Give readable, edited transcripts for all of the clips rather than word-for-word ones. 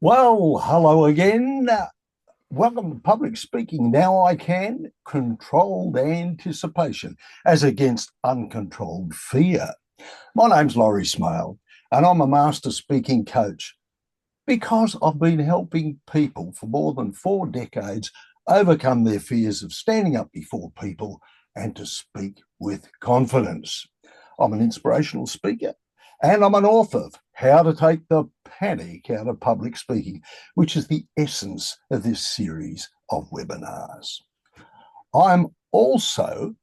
Well, hello again. Welcome to Public Speaking. Now I can controlled anticipation as against uncontrolled fear. My name's Laurie Smale, and I'm a master speaking coach because I've been helping people for more than 4 decades overcome their fears of standing up before people and to speak with confidence. I'm an inspirational speaker and I'm an author of How to Take the Panic Out of Public Speaking, which is the essence of this series of webinars. I'm also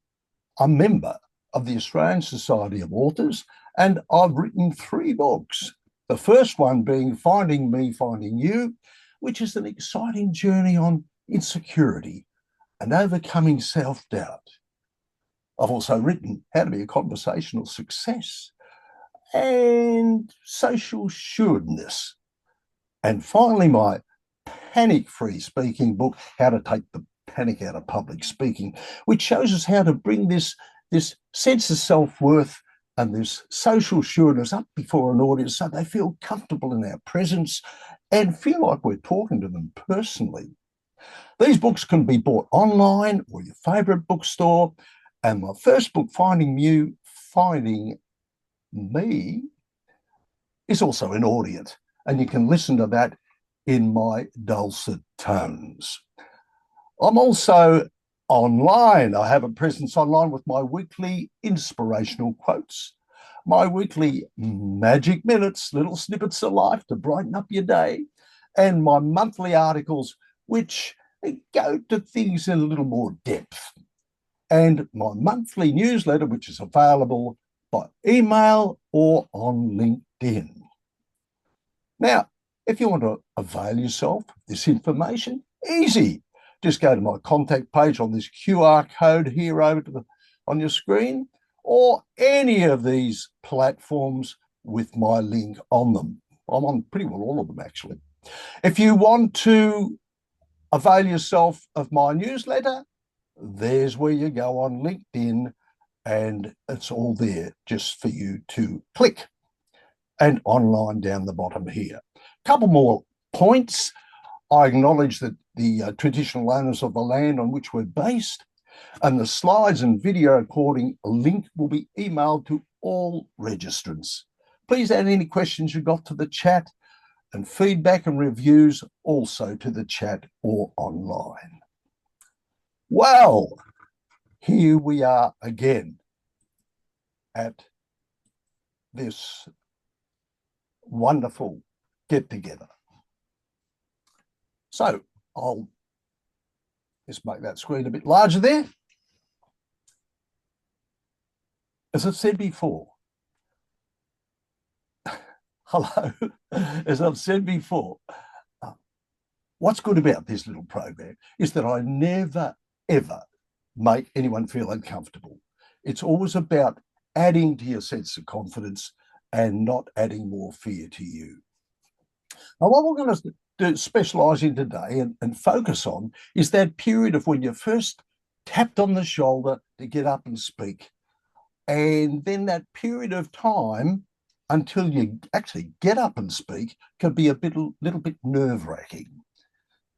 a member of the Australian Society of Authors, and I've written 3 books. The first one being Finding Me, Finding You, which is an exciting journey on insecurity and overcoming self-doubt. I've also written How to Be a Conversational Success and Social Assuredness. And finally, my panic-free speaking book, How to Take the Panic Out of Public Speaking, which shows us how to bring this sense of self-worth and this social sureness up before an audience so they feel comfortable in our presence and feel like we're talking to them personally. These books can be bought online or your favorite bookstore. And my first book, Finding You, Finding Me, is also in audio, and you can listen to that in my dulcet tones. I'm also online. I have a presence online with my weekly inspirational quotes, my weekly magic minutes, little snippets of life to brighten up your day, and my monthly articles, which go to things in a little more depth, and my monthly newsletter, which is available by email or on LinkedIn. Now, if you want to avail yourself of this information, easy. Just go to my contact page on this QR code here on your screen, or any of these platforms with my link on them. I'm on pretty well all of them, actually. If you want to avail yourself of my newsletter, there's where you go on LinkedIn, and it's all there just for you to click, and online down the bottom here. A couple more points. I acknowledge that the traditional owners of the land on which we're based, and the slides and video recording link will be emailed to all registrants. Please add any questions you got to the chat, and feedback and reviews also to the chat or online. Well, here we are again at this wonderful get together. So I'll just make that screen a bit larger there. As I've said before, hello, as I've said before, what's good about this little program is that I never, ever make anyone feel uncomfortable. It's always about adding to your sense of confidence and not adding more fear to you. Now, what we're going to specialise in today and focus on is that period of when you're first tapped on the shoulder to get up and speak. And then that period of time until you actually get up and speak can be a little bit nerve-wracking.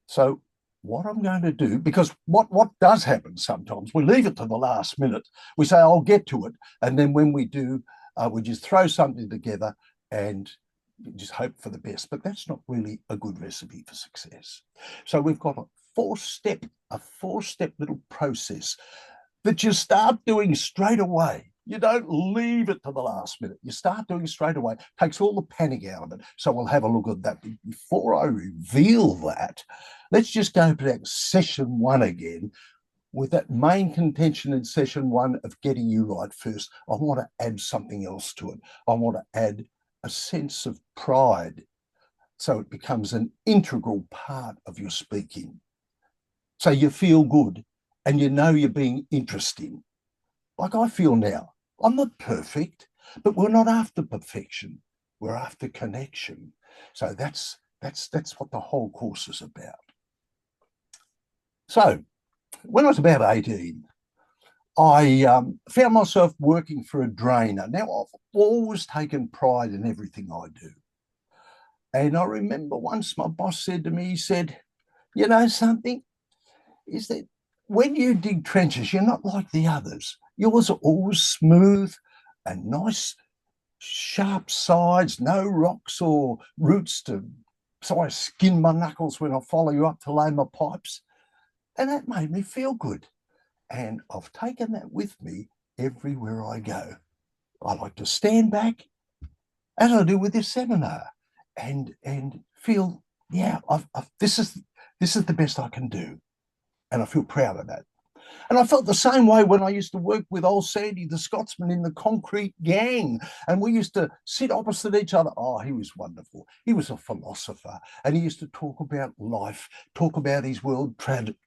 So what I'm going to do, because what does happen sometimes, we leave it to the last minute. We say, I'll get to it. And then when we do, we just throw something together and just hope for the best. But that's not really a good recipe for success. So we've got a four-step little process that you start doing straight away. You don't leave it to the last minute. You start doing straight away. Takes all the panic out of it. So we'll have a look at that. Before I reveal that, let's just go back to session 1 again, with that main contention in session 1 of getting you right first. I want to add something else to it. I want to add a sense of pride, so it becomes an integral part of your speaking. So you feel good and you know you're being interesting. Like I feel now. I'm not perfect, but we're not after perfection. We're after connection. So that's what the whole course is about. So when I was about 18, I found myself working for a drainer. Now, I've always taken pride in everything I do. And I remember once my boss said to me, he said, you know something, is that when you dig trenches, you're not like the others. Yours are always smooth and nice, sharp sides, no rocks or roots to so I skin my knuckles when I follow you up to lay my pipes. And that made me feel good. And I've taken that with me everywhere I go. I like to stand back, as I do with this seminar, and feel, yeah, this is the best I can do, and I feel proud of that. And I felt the same way when I used to work with old Sandy, the Scotsman in the concrete gang. And we used to sit opposite each other. Oh, he was wonderful. He was a philosopher. And he used to talk about life, talk about his world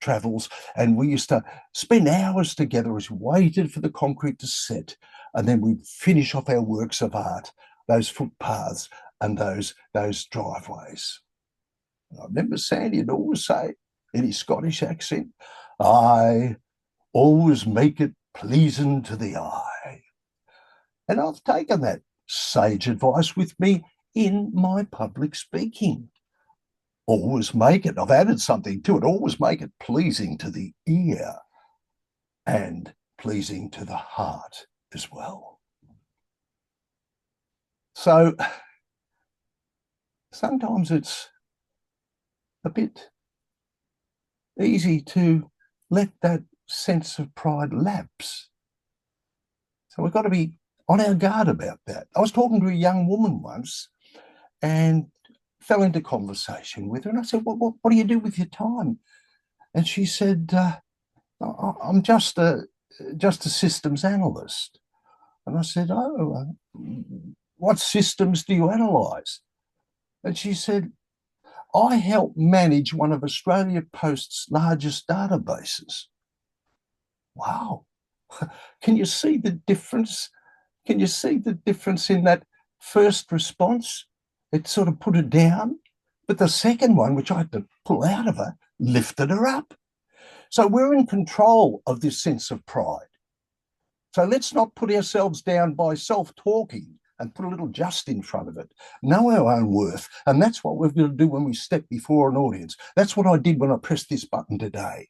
travels. And we used to spend hours together as we waited for the concrete to set. And then we'd finish off our works of art, those footpaths and those driveways. And I remember Sandy would always say in his Scottish accent, I always make it pleasing to the eye. And I've taken that sage advice with me in my public speaking. Always make it, I've added something to it, always make it pleasing to the ear and pleasing to the heart as well. So sometimes it's a bit easy to let that sense of pride lapse. So we've got to be on our guard about that. I was talking to a young woman once and fell into conversation with her. And I said, what do you do with your time? And she said, I'm just a systems analyst. And I said, oh, what systems do you analyse? And she said, I help manage one of Australia Post's largest databases. Wow. Can you see the difference? Can you see the difference in that first response? It sort of put her down. But the second one, which I had to pull out of her, lifted her up. So we're in control of this sense of pride. So let's not put ourselves down by self-talking and put a little just in front of it. Know our own worth. And that's what we've got to do when we step before an audience. That's what I did when I pressed this button today.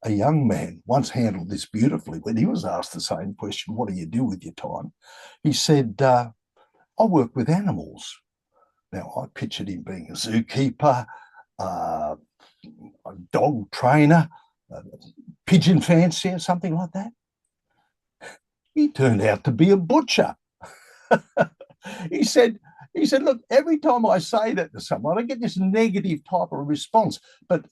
A young man once handled this beautifully when he was asked the same question, what do you do with your time? He said, I work with animals. Now, I pictured him being a zookeeper, a dog trainer, a pigeon fancier, something like that. He turned out to be a butcher. he said, look, every time I say that to someone, I get this negative type of response. But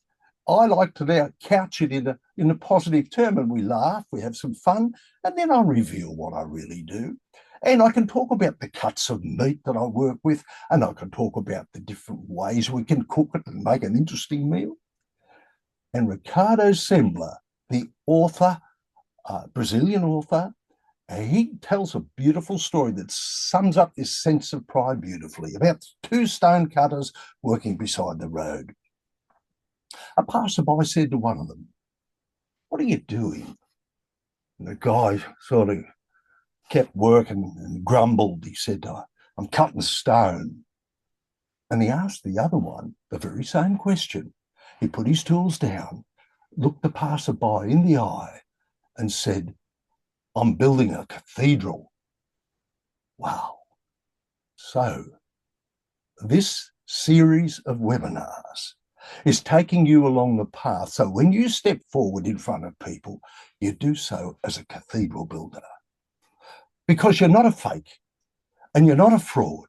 I like to now couch it in a positive term, and we laugh, we have some fun, and then I reveal what I really do. And I can talk about the cuts of meat that I work with, and I can talk about the different ways we can cook it and make an interesting meal. And Ricardo Sembler, the author, Brazilian author, he tells a beautiful story that sums up this sense of pride beautifully about two stone cutters working beside the road. A passerby said to one of them, what are you doing? And the guy sort of kept working and grumbled. He said, I'm cutting stone. And he asked the other one the very same question. He put his tools down, looked the passerby in the eye, and said, I'm building a cathedral. Wow. So this series of webinars is taking you along the path. So when you step forward in front of people, you do so as a cathedral builder. Because you're not a fake and you're not a fraud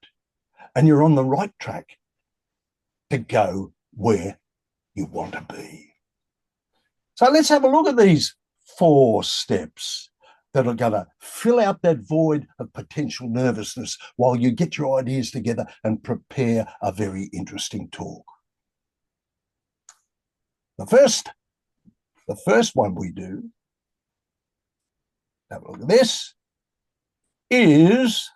and you're on the right track to go where you want to be. So let's have a look at these 4 steps that are going to fill out that void of potential nervousness while you get your ideas together and prepare a very interesting talk. The first one we do, have a look at this, is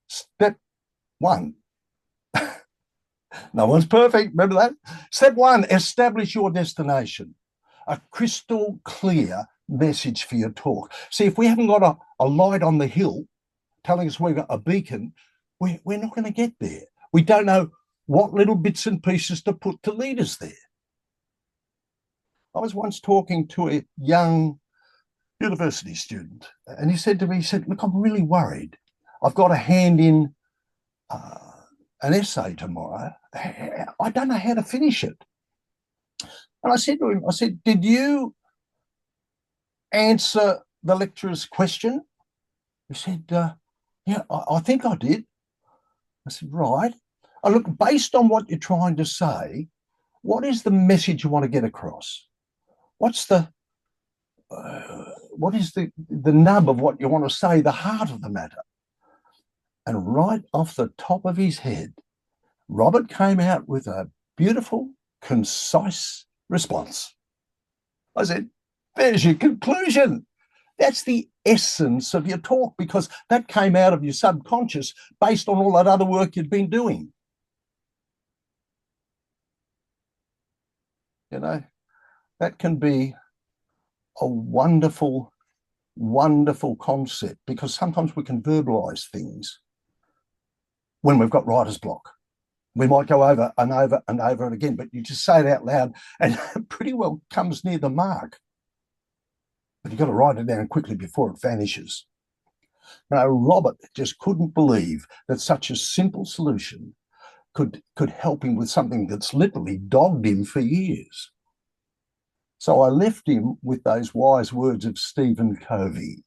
step 1. No one's perfect, remember that? Step 1, establish your destination. a crystal clear message for your talk. See, if we haven't got a light on the hill telling us we've got a beacon, we're not going to get there. We don't know what little bits and pieces to put to lead us there. I was once talking to a young university student, and he said to me, look, I'm really worried. I've got to hand in an essay tomorrow. I don't know how to finish it. And I said to him, did you answer the lecturer's question? He said, yeah, I think I did. I said, right. Look, based on what you're trying to say, what is the message you want to get across? What is the nub of what you want to say, the heart of the matter? And right off the top of his head, Robert came out with a beautiful, concise response. I said, there's your conclusion. That's the essence of your talk, because that came out of your subconscious based on all that other work you'd been doing. You know, that can be a wonderful, wonderful concept, because sometimes we can verbalize things when we've got writer's block. We might go over and over and over and again, but you just say it out loud and it pretty well comes near the mark. But you've got to write it down quickly before it vanishes. Now, Robert just couldn't believe that such a simple solution could help him with something that's literally dogged him for years. So I left him with those wise words of Stephen Covey: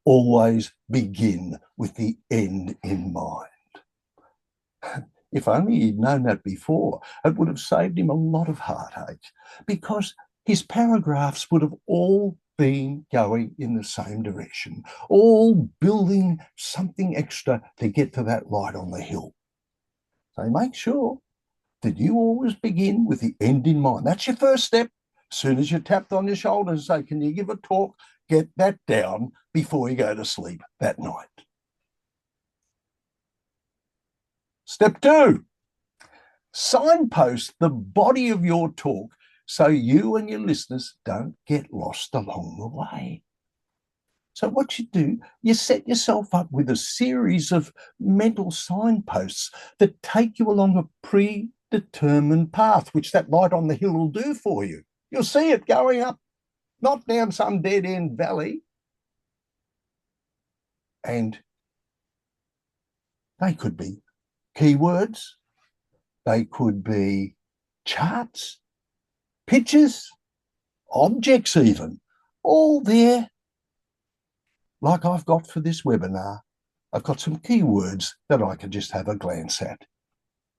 always begin with the end in mind. If only he'd known that before, it would have saved him a lot of heartache, because his paragraphs would have all been going in the same direction, all building something extra to get to that light on the hill. So make sure that you always begin with the end in mind. That's your first step. As soon as you're tapped on your shoulder and say, can you give a talk, get that down before you go to sleep that night. Step 2, signpost the body of your talk so you and your listeners don't get lost along the way. So what you do, you set yourself up with a series of mental signposts that take you along a predetermined path, which that light on the hill will do for you. You'll see it going up, not down some dead-end valley. And they could be keywords, they could be charts, pictures, objects even, all there. Like I've got for this webinar, I've got some keywords that I can just have a glance at.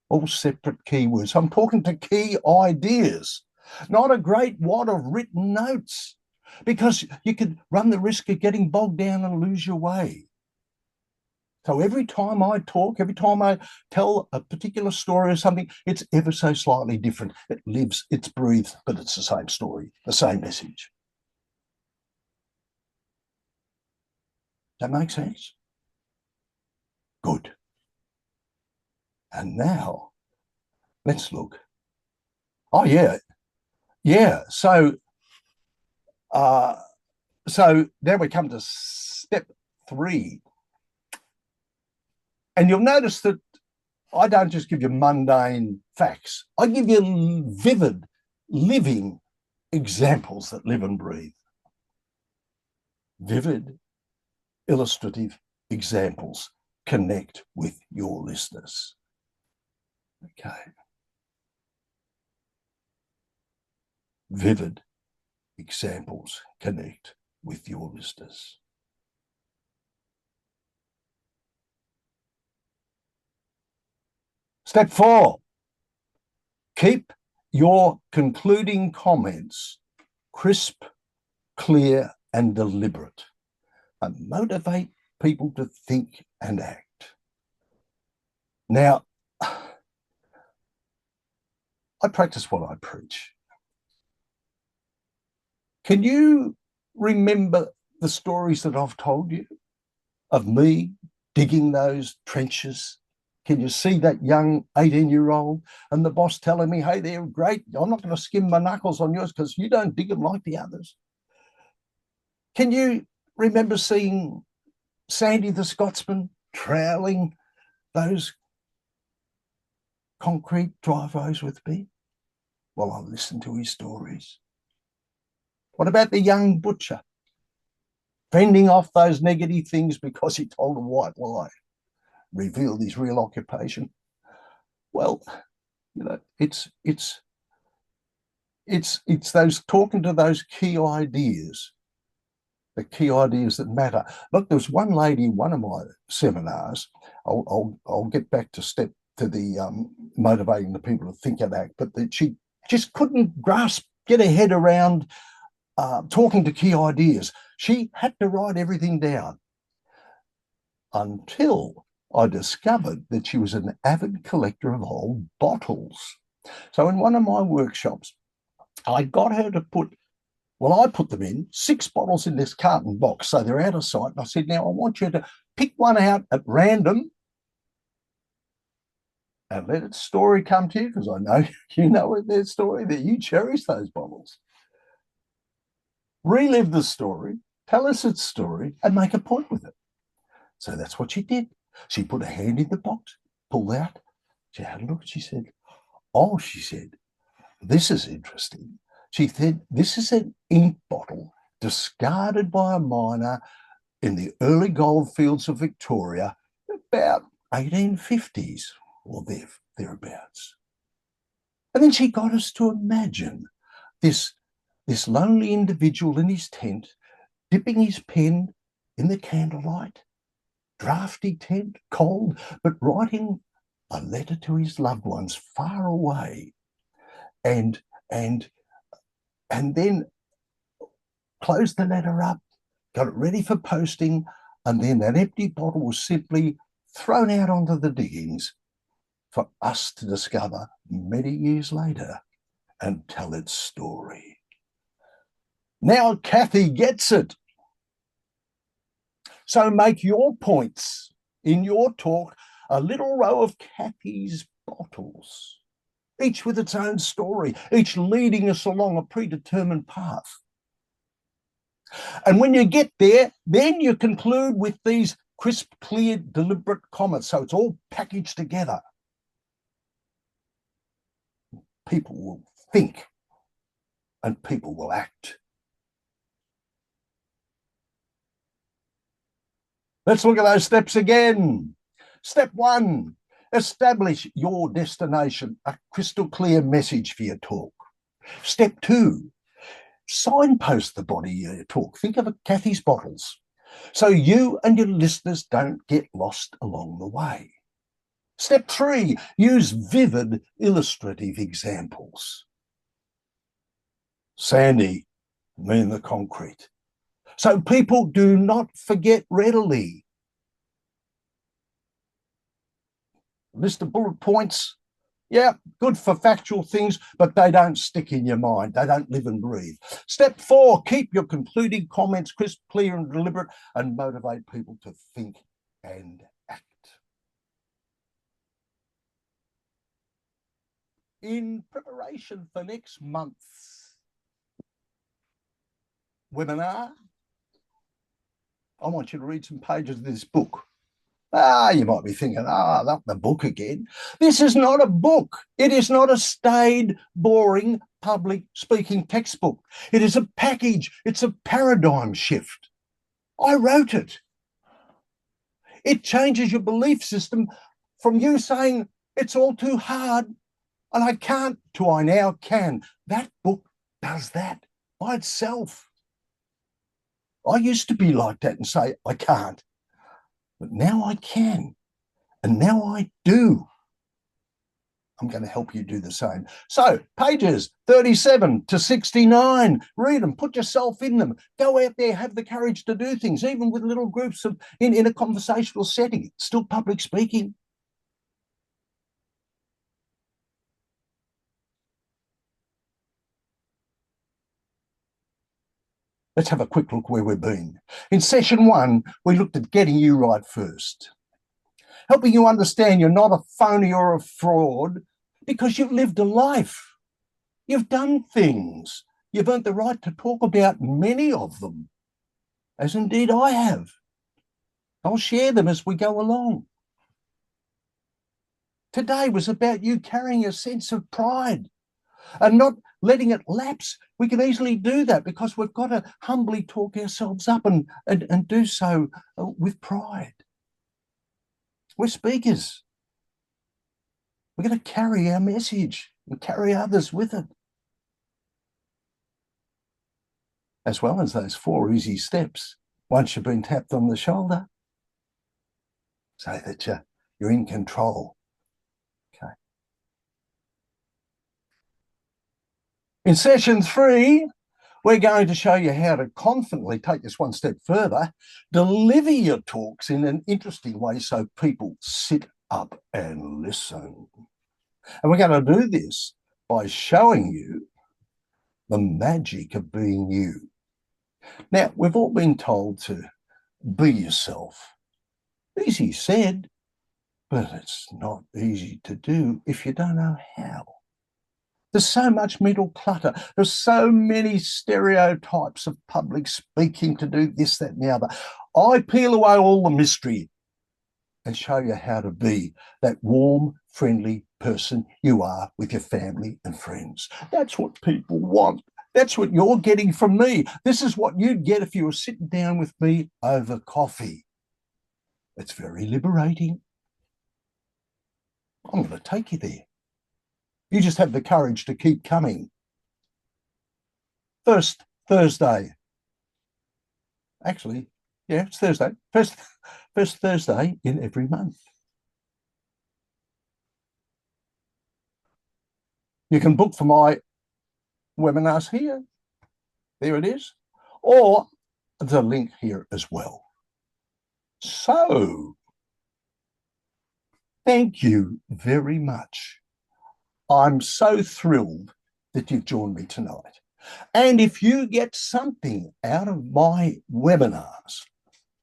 All separate keywords. I'm talking to key ideas, not a great wad of written notes, because you could run the risk of getting bogged down and lose your way. So every time I talk, every time I tell a particular story or something, it's ever so slightly different. It lives, it's breathed, but it's the same story, the same message. That makes sense? Good. And now, let's look. Oh, yeah. Yeah. So now we come to step 3. And you'll notice that I don't just give you mundane facts. I give you vivid, living examples that live and breathe. Vivid, illustrative examples connect with your listeners. Okay. Vivid examples connect with your listeners. Step 4, keep your concluding comments crisp, clear, and deliberate, and motivate people to think and act. Now, I practice what I preach. Can you remember the stories that I've told you of me digging those trenches, Can you see that young 18-year-old and the boss telling me, hey, they're great. I'm not going to skim my knuckles on yours because you don't dig them like the others. Can you remember seeing Sandy the Scotsman troweling those concrete driveways with me? Well, I listened to his stories. What about the young butcher fending off those negative things because he told a white lie, revealed his real occupation? Well, it's those talking to those key ideas, the key ideas that matter. Look, there was one lady in one of my seminars. I'll get back to the motivating the people to think and act, but that she just couldn't get her head around talking to key ideas. She had to write everything down until I discovered that she was an avid collector of old bottles. So in one of my workshops, I got her to I put them in 6 bottles in this carton box, so they're out of sight. And I said, now I want you to pick one out at random and let its story come to you, because I know you know their story, that you cherish those bottles. Relive the story, tell us its story, and make a point with it. So that's what she did. She put her hand in the box, pulled out, she had a look, she said, oh, she said, this is interesting. She said, this is an ink bottle discarded by a miner in the early goldfields of Victoria, about 1850s or thereabouts. And then she got us to imagine this lonely individual in his tent, dipping his pen in the candlelight, drafty tent, cold, but writing a letter to his loved ones far away, and then closed the letter up, got it ready for posting, and then that empty bottle was simply thrown out onto the diggings for us to discover many years later and tell its story. Now Kathy gets it. So make your points in your talk a little row of Kathy's bottles, each with its own story, each leading us along a predetermined path. And when you get there, then you conclude with these crisp, clear, deliberate comments. So it's all packaged together. People will think and people will act. Let's look at those steps again. Step 1, establish your destination, a crystal clear message for your talk. Step 2, signpost the body of your talk. Think of Kathy's bottles, so you and your listeners don't get lost along the way. Step 3, use vivid illustrative examples. Sandy, me and the concrete. So people do not forget readily. List of bullet points. Yeah, good for factual things, but they don't stick in your mind. They don't live and breathe. Step 4, keep your concluding comments crisp, clear, and deliberate, and motivate people to think and act. In preparation for next month's webinar, I want you to read some pages of this book. You might be thinking, not the book again. This is not a book. It is not a staid, boring public speaking textbook. It is a package. It's a paradigm shift. I wrote it. It changes your belief system from you saying it's all too hard and I can't to I now can. That book does that by itself. I used to be like that and say, I can't. But now I can, and now I do. I'm going to help you do the same. So pages 37 to 69, read them, put yourself in them, go out there, have the courage to do things, even with little groups in a conversational setting. It's still public speaking. Let's have a quick look where we've been. In session 1, we looked at getting you right first. helping you understand you're not a phony or a fraud because you've lived a life. You've done things. You've earned the right to talk about many of them, as indeed I have. I'll share them as we go along. Today was about you carrying a sense of pride and not letting it lapse. We can easily do that because we've got to humbly talk ourselves up and do so with pride. We're speakers. We're going to carry our message and carry others with it. As well as those 4 easy steps once you've been tapped on the shoulder, so that you're in control. Okay. In session 3, we're going to show you how to confidently take this one step further, deliver your talks in an interesting way so people sit up and listen. And we're going to do this by showing you the magic of being you. Now, we've all been told to be yourself. Easy said, but it's not easy to do if you don't know how. There's so much mental clutter. There's so many stereotypes of public speaking to do this, that, and the other. I peel away all the mystery and show you how to be that warm, friendly person you are with your family and friends. That's what people want. That's what you're getting from me. This is what you'd get if you were sitting down with me over coffee. It's very liberating. I'm going to take you there. You just have the courage to keep coming. First Thursday. Actually, yeah, it's Thursday. First Thursday in every month. You can book for my webinars here. There it is. Or the link here as well. So, thank you very much. I'm so thrilled that you've joined me tonight. And if you get something out of my webinars,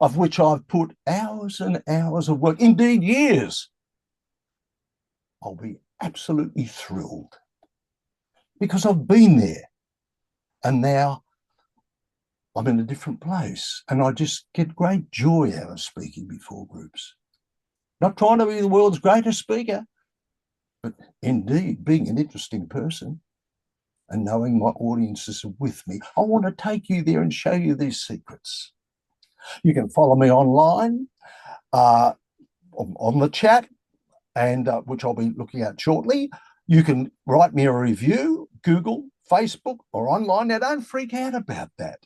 of which I've put hours and hours of work, indeed years, I'll be absolutely thrilled because I've been there and now I'm in a different place and I just get great joy out of speaking before groups. Not trying to be the world's greatest speaker, but indeed being an interesting person and knowing my audiences are with me. I want to take you there and show you these secrets. You can follow me online on the chat, and which I'll be looking at shortly. You can write me a review, Google, Facebook, or online. Now, don't freak out about that.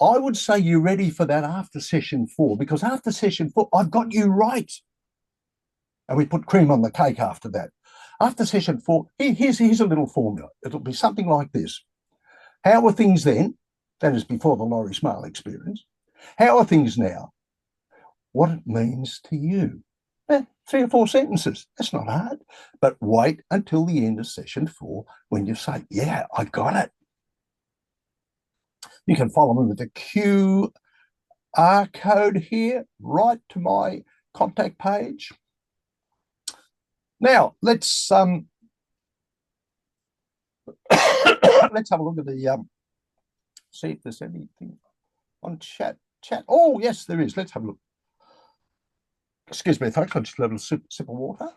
I would say you're ready for that after session 4, because after session 4, I've got you right. And we put cream on the cake after that. After session 4, here's a little formula. It'll be something like this. How were things then? That is before the Laurie Smale experience. How are things now? What it means to you. 3 or 4 sentences. That's not hard. But wait until the end of session 4 when you say, yeah, I got it. You can follow me with the QR code here, right to my contact page. Now, let's let's have a look at the see if there's anything on chat. Oh, yes, there is. Let's have a look. Excuse me, folks. I'll just have a sip of water.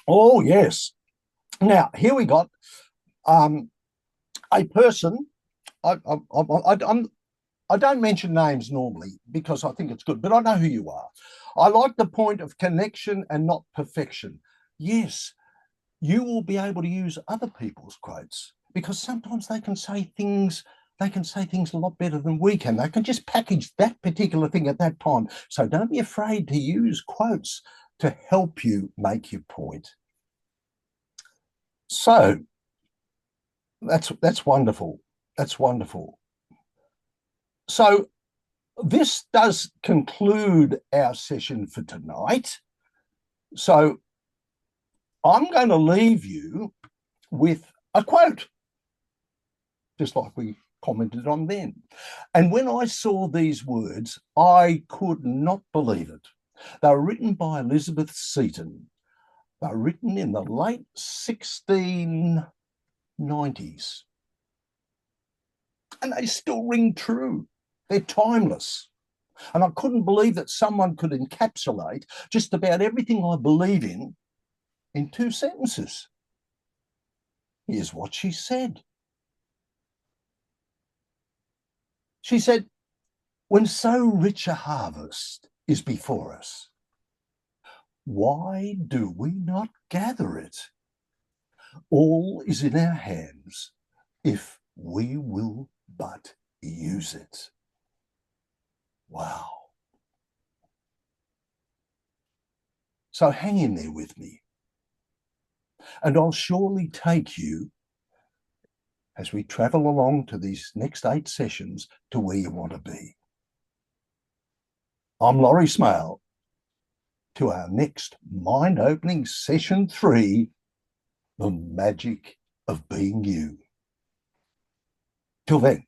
Oh, yes. Now, here we got a person. I don't mention names normally because I think it's good, but I know who you are. I like the point of connection and not perfection. Yes, you will be able to use other people's quotes because sometimes they can say things a lot better than we can. They can just package that particular thing at that time. So don't be afraid to use quotes to help you make your point. So that's wonderful. That's wonderful. So this does conclude our session for tonight. So I'm going to leave you with a quote, just like we commented on then. And when I saw these words, I could not believe it. They were written by Elizabeth Seton. They were written in the late 1690s. And they still ring true. They're timeless. And I couldn't believe that someone could encapsulate just about everything I believe in 2 sentences. Here's what she said. She said, when so rich a harvest is before us, why do we not gather it? All is in our hands if we will but use it. Wow. So hang in there with me, and I'll surely take you as we travel along to these next 8 sessions to where you want to be. I'm Laurie Smale. To our next mind-opening session 3, the magic of being you. Till then.